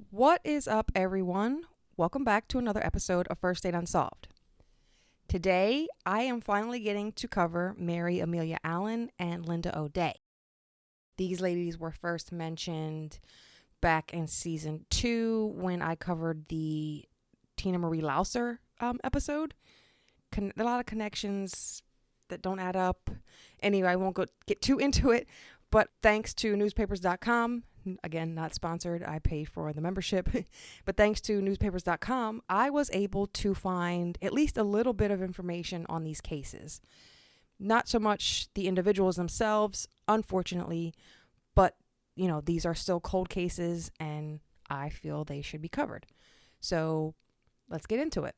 What is up, everyone? Welcome back to another episode of First Date Unsolved. Today, I am finally getting to cover Mary Amelia Allen and Linda O'Day. These ladies were first mentioned back in season 2 when I covered the Tina Marie Lauser episode. A lot of connections that don't add up. Anyway, I won't get too into it, but thanks to newspapers.com, again, not sponsored, I pay for the membership, but thanks to newspapers.com, I was able to find at least a little bit of information on these cases. Not so much the individuals themselves, unfortunately, but, these are still cold cases and I feel they should be covered. So let's get into it.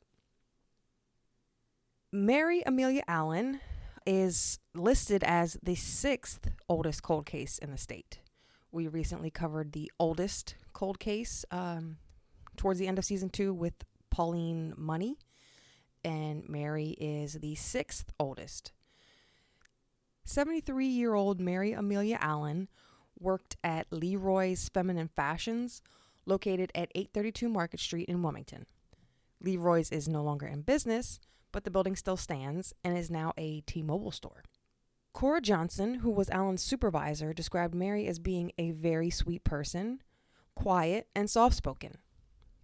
Mary Amelia Allen is listed as the 6th oldest cold case in the state. We recently covered the oldest cold case towards the end of season 2 with Pauline Money, and Mary is the 6th oldest. 73-year-old Mary Amelia Allen worked at Leroy's Feminine Fashions, located at 832 Market Street in Wilmington. Leroy's is no longer in business, but the building still stands and is now a T-Mobile store. Cora Johnson, who was Allen's supervisor, described Mary as being a very sweet person, quiet, and soft-spoken.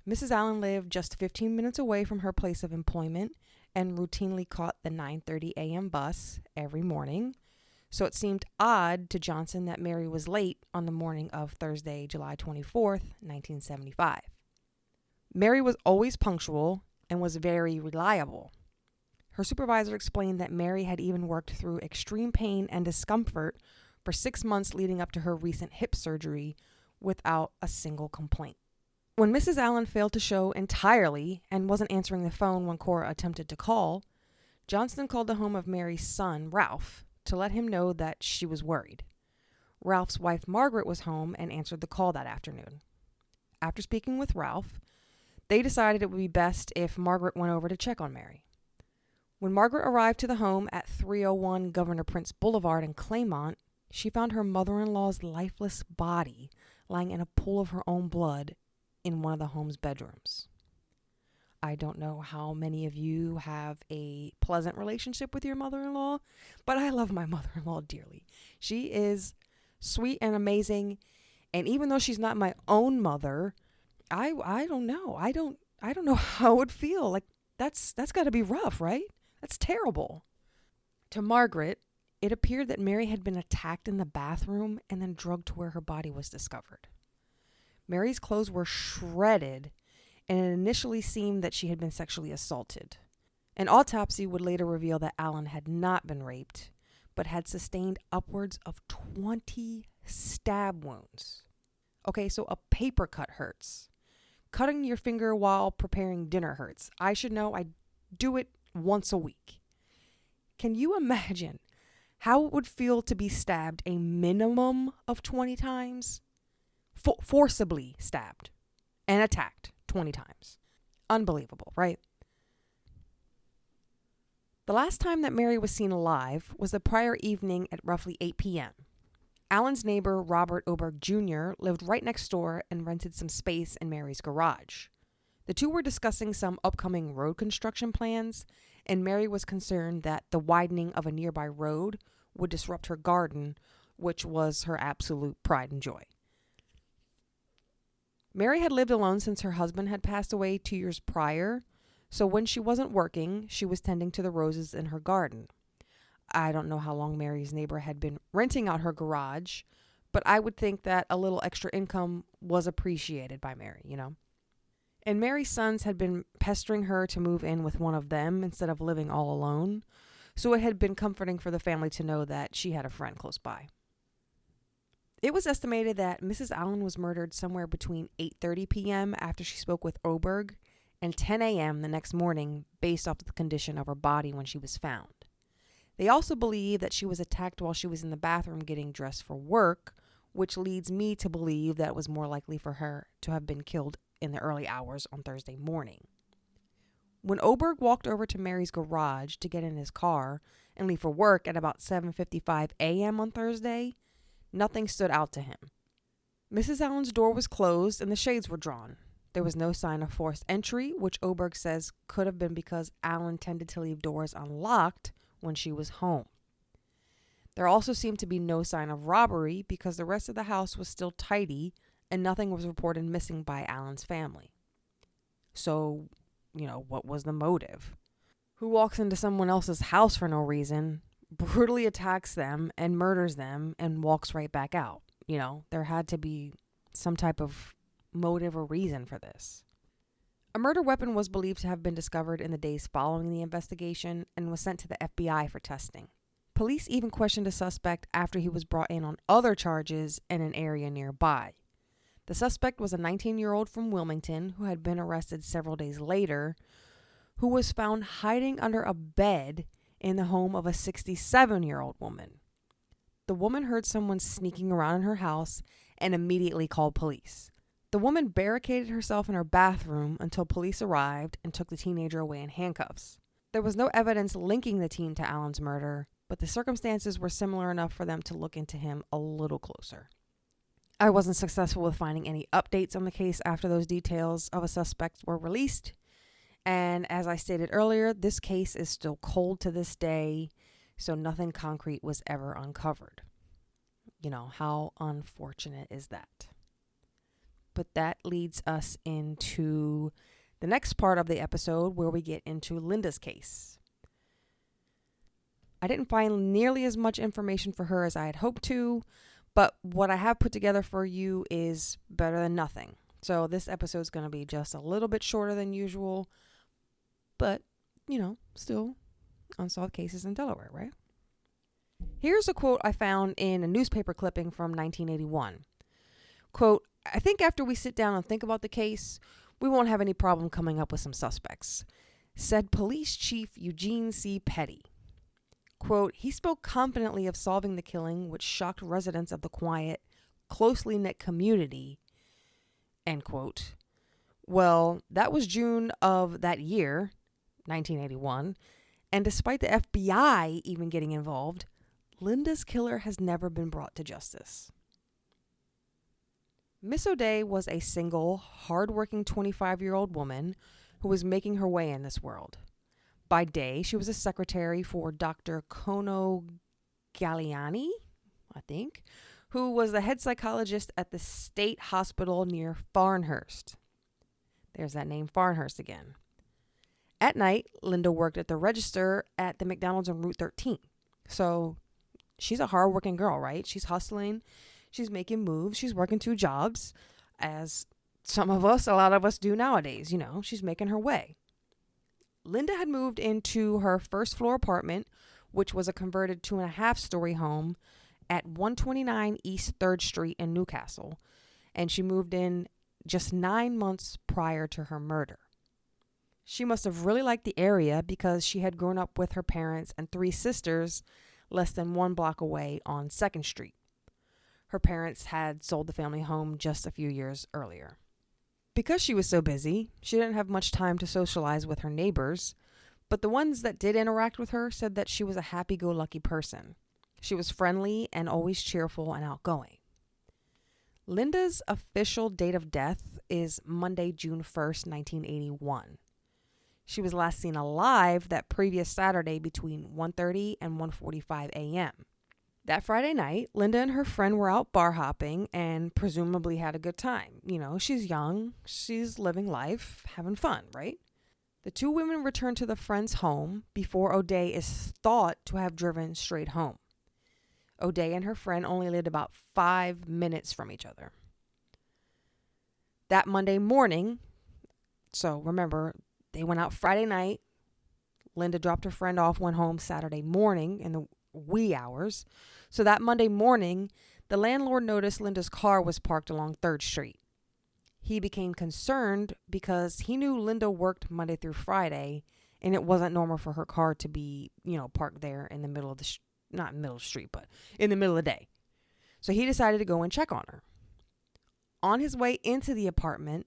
Mrs. Allen lived just 15 minutes away from her place of employment and routinely caught the 9:30 a.m. bus every morning, so it seemed odd to Johnson that Mary was late on the morning of Thursday, July 24th, 1975. Mary was always punctual and was very reliable. Her supervisor explained that Mary had even worked through extreme pain and discomfort for 6 months leading up to her recent hip surgery without a single complaint. When Mrs. Allen failed to show entirely and wasn't answering the phone when Cora attempted to call, Johnson called the home of Mary's son, Ralph, to let him know that she was worried. Ralph's wife, Margaret, was home and answered the call that afternoon. After speaking with Ralph, they decided it would be best if Margaret went over to check on Mary. When Margaret arrived to the home at 301 Governor Prince Boulevard in Claymont, she found her mother-in-law's lifeless body lying in a pool of her own blood in one of the home's bedrooms. I don't know how many of you have a pleasant relationship with your mother-in-law, but I love my mother-in-law dearly. She is sweet and amazing, and even though she's not my own mother, I don't know. I don't know how it would feel. Like that's got to be rough, right? That's terrible. To Margaret, it appeared that Mary had been attacked in the bathroom and then drugged to where her body was discovered. Mary's clothes were shredded, and it initially seemed that she had been sexually assaulted. An autopsy would later reveal that Allen had not been raped, but had sustained upwards of 20 stab wounds. Okay, so a paper cut hurts. Cutting your finger while preparing dinner hurts. I should know. I do it once a week. Can you imagine how it would feel to be stabbed a minimum of 20 times? Forcibly stabbed and attacked 20 times. Unbelievable, right? The last time that Mary was seen alive was the prior evening at roughly 8 p.m. Allen's neighbor, Robert Oberg Jr., lived right next door and rented some space in Mary's garage. The two were discussing some upcoming road construction plans, and Mary was concerned that the widening of a nearby road would disrupt her garden, which was her absolute pride and joy. Mary had lived alone since her husband had passed away 2 years prior, so when she wasn't working, she was tending to the roses in her garden. I don't know how long Mary's neighbor had been renting out her garage, but I would think that a little extra income was appreciated by Mary, And Mary's sons had been pestering her to move in with one of them instead of living all alone, so it had been comforting for the family to know that she had a friend close by. It was estimated that Mrs. Allen was murdered somewhere between 8:30 p.m. after she spoke with Oberg and 10 a.m. the next morning based off of the condition of her body when she was found. They also believe that she was attacked while she was in the bathroom getting dressed for work, which leads me to believe that it was more likely for her to have been killed in the early hours on Thursday morning. When Oberg walked over to Mary's garage to get in his car and leave for work at about 7:55 a.m. on Thursday, nothing stood out to him. Mrs. Allen's door was closed and the shades were drawn. There was no sign of forced entry, which Oberg says could have been because Allen tended to leave doors unlocked when she was home. There also seemed to be no sign of robbery because the rest of the house was still tidy and nothing was reported missing by Allen's family. So, what was the motive? Who walks into someone else's house for no reason, brutally attacks them and murders them and walks right back out? There had to be some type of motive or reason for this. A murder weapon was believed to have been discovered in the days following the investigation and was sent to the FBI for testing. Police even questioned a suspect after he was brought in on other charges in an area nearby. The suspect was a 19-year-old from Wilmington who had been arrested several days later, who was found hiding under a bed in the home of a 67-year-old woman. The woman heard someone sneaking around in her house and immediately called police. The woman barricaded herself in her bathroom until police arrived and took the teenager away in handcuffs. There was no evidence linking the teen to Allen's murder, but the circumstances were similar enough for them to look into him a little closer. I wasn't successful with finding any updates on the case after those details of a suspect were released. And as I stated earlier, this case is still cold to this day, so nothing concrete was ever uncovered. How unfortunate is that? But that leads us into the next part of the episode where we get into Linda's case. I didn't find nearly as much information for her as I had hoped to, but what I have put together for you is better than nothing. So this episode is going to be just a little bit shorter than usual, but, still unsolved cases in Delaware, right? Here's a quote I found in a newspaper clipping from 1981. Quote, "I think after we sit down and think about the case, we won't have any problem coming up with some suspects," said Police Chief Eugene C. Petty. Quote, "He spoke confidently of solving the killing, which shocked residents of the quiet, closely knit community." End quote. Well, that was June of that year, 1981, and despite the FBI even getting involved, Linda's killer has never been brought to justice. Miss O'Day was a single, hardworking 25-year-old woman who was making her way in this world. By day, she was a secretary for Dr. Kono Galliani, I think, who was the head psychologist at the state hospital near Farnhurst. There's that name, Farnhurst, again. At night, Linda worked at the register at the McDonald's on Route 13. So she's a hardworking girl, right? She's hustling. She's making moves. She's working 2 jobs, as a lot of us do nowadays. She's making her way. Linda had moved into her first floor apartment, which was a converted 2.5-story home at 129 East 3rd Street in Newcastle, and she moved in just 9 months prior to her murder. She must have really liked the area because she had grown up with her parents and 3 sisters less than 1 block away on 2nd Street. Her parents had sold the family home just a few years earlier. Because she was so busy, she didn't have much time to socialize with her neighbors, but the ones that did interact with her said that she was a happy-go-lucky person. She was friendly and always cheerful and outgoing. Linda's official date of death is Monday, June 1st, 1981. She was last seen alive that previous Saturday between 1:30 and 1:45 a.m. That Friday night, Linda and her friend were out bar hopping and presumably had a good time. She's young, she's living life, having fun, right? The 2 women returned to the friend's home before O'Day is thought to have driven straight home. O'Day and her friend only lived about 5 minutes from each other. That Monday morning, so remember, they went out Friday night. Linda dropped her friend off, went home Saturday morning in the wee hours. So that Monday morning, the landlord noticed Linda's car was parked along 3rd Street. He became concerned because he knew Linda worked Monday through Friday, and it wasn't normal for her car to be, parked there in the middle of the, not in the middle of the street, but in the middle of the day. So he decided to go and check on her. On his way into the apartment,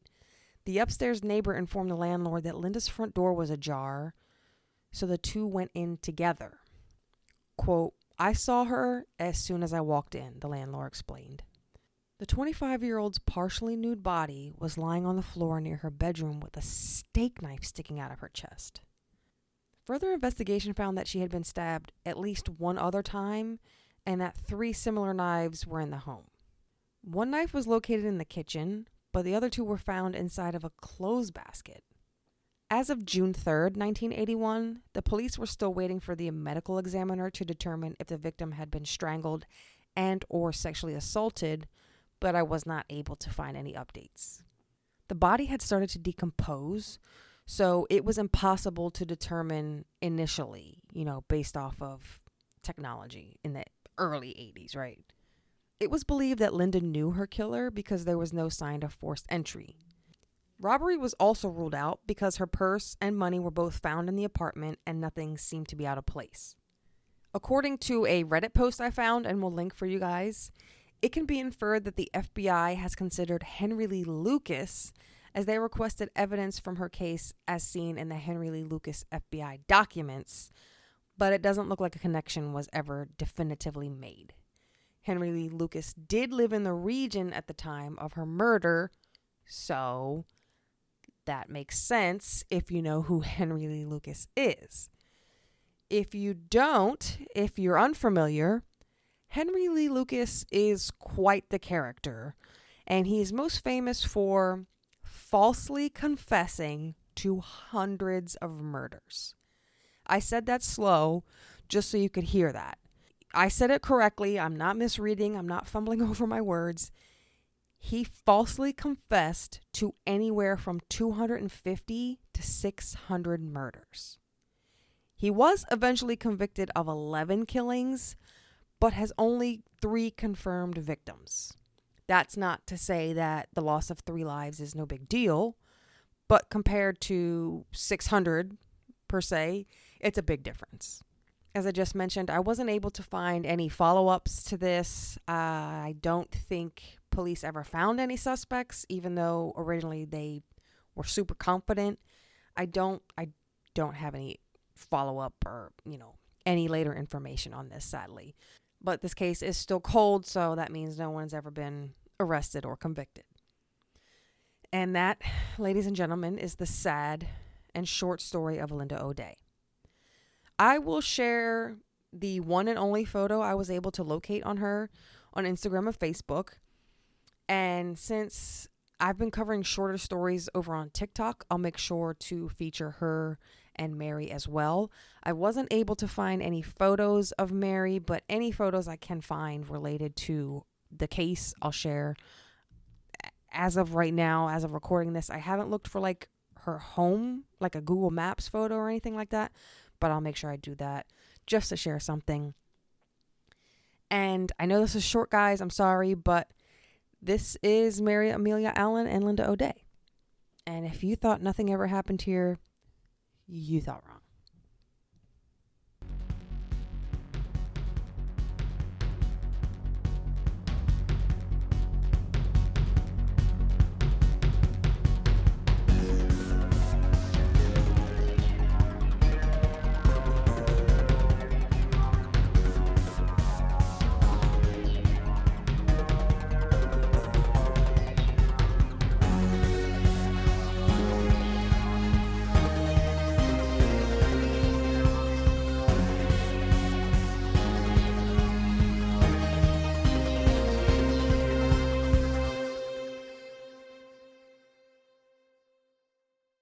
the upstairs neighbor informed the landlord that Linda's front door was ajar, so the 2 went in together. Quote, "I saw her as soon as I walked in," the landlord explained. The 25-year-old's partially nude body was lying on the floor near her bedroom with a steak knife sticking out of her chest. Further investigation found that she had been stabbed at least one other time and that 3 similar knives were in the home. One knife was located in the kitchen, but the other 2 were found inside of a clothes basket. As of June 3rd, 1981, the police were still waiting for the medical examiner to determine if the victim had been strangled and or sexually assaulted, but I was not able to find any updates. The body had started to decompose, so it was impossible to determine initially, based off of technology in the early 80s, right? It was believed that Linda knew her killer because there was no sign of forced entry. Robbery was also ruled out because her purse and money were both found in the apartment and nothing seemed to be out of place. According to a Reddit post I found, and we'll link for you guys, it can be inferred that the FBI has considered Henry Lee Lucas as they requested evidence from her case as seen in the Henry Lee Lucas FBI documents, but it doesn't look like a connection was ever definitively made. Henry Lee Lucas did live in the region at the time of her murder, so that makes sense if you know who Henry Lee Lucas is. If you don't, if you're unfamiliar, Henry Lee Lucas is quite the character, and he is most famous for falsely confessing to hundreds of murders. I said that slow just so you could hear that. I said it correctly. I'm not misreading. I'm not fumbling over my words. He falsely confessed to anywhere from 250 to 600 murders. He was eventually convicted of 11 killings, but has only 3 confirmed victims. That's not to say that the loss of 3 lives is no big deal, but compared to 600 per se, it's a big difference. As I just mentioned, I wasn't able to find any follow-ups to this. I don't think police ever found any suspects, even though originally they were super confident. I don't have any follow-up or, any later information on this, sadly. But this case is still cold, so that means no one's ever been arrested or convicted. And that, ladies and gentlemen, is the sad and short story of Linda O'Day. I will share the one and only photo I was able to locate on her on Instagram and Facebook. And since I've been covering shorter stories over on TikTok, I'll make sure to feature her and Mary as well. I wasn't able to find any photos of Mary, but any photos I can find related to the case, I'll share. As of right now, as of recording this, I haven't looked for like her home, like a Google Maps photo or anything like that, but I'll make sure I do that just to share something. And I know this is short, guys. I'm sorry, but this is Mary Amelia Allen and Linda O'Day. And if you thought nothing ever happened here, you thought wrong.